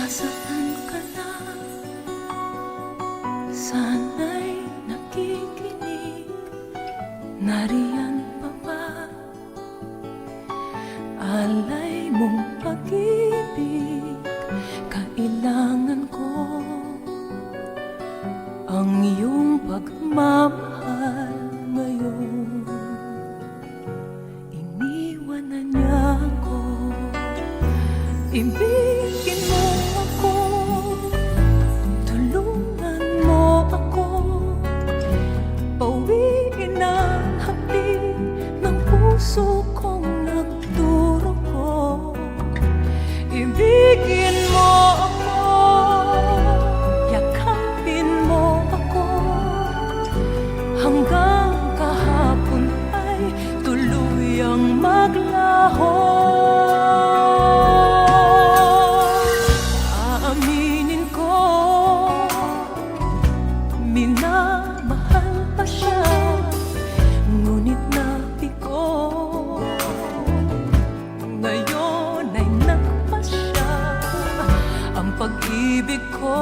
Nasaan ka na? Sana'y nakikinig. Nariyan pa ba? Alay mong pag-ibig, kailangan ko ang iyong pagmamahal ngayon. Iniwan na niya ako. Ibigin mo ako, tulungan mo ako, pawiin ang hapdi ng puso kong nagdurugo. Ibigin mo ako, yakapin mo ako, hanggang kahapon ay tuluyang maglaho. Minamahal pa siya, ngunit nabigo. Ngayon ay nagpasya ang pag-ibig ko.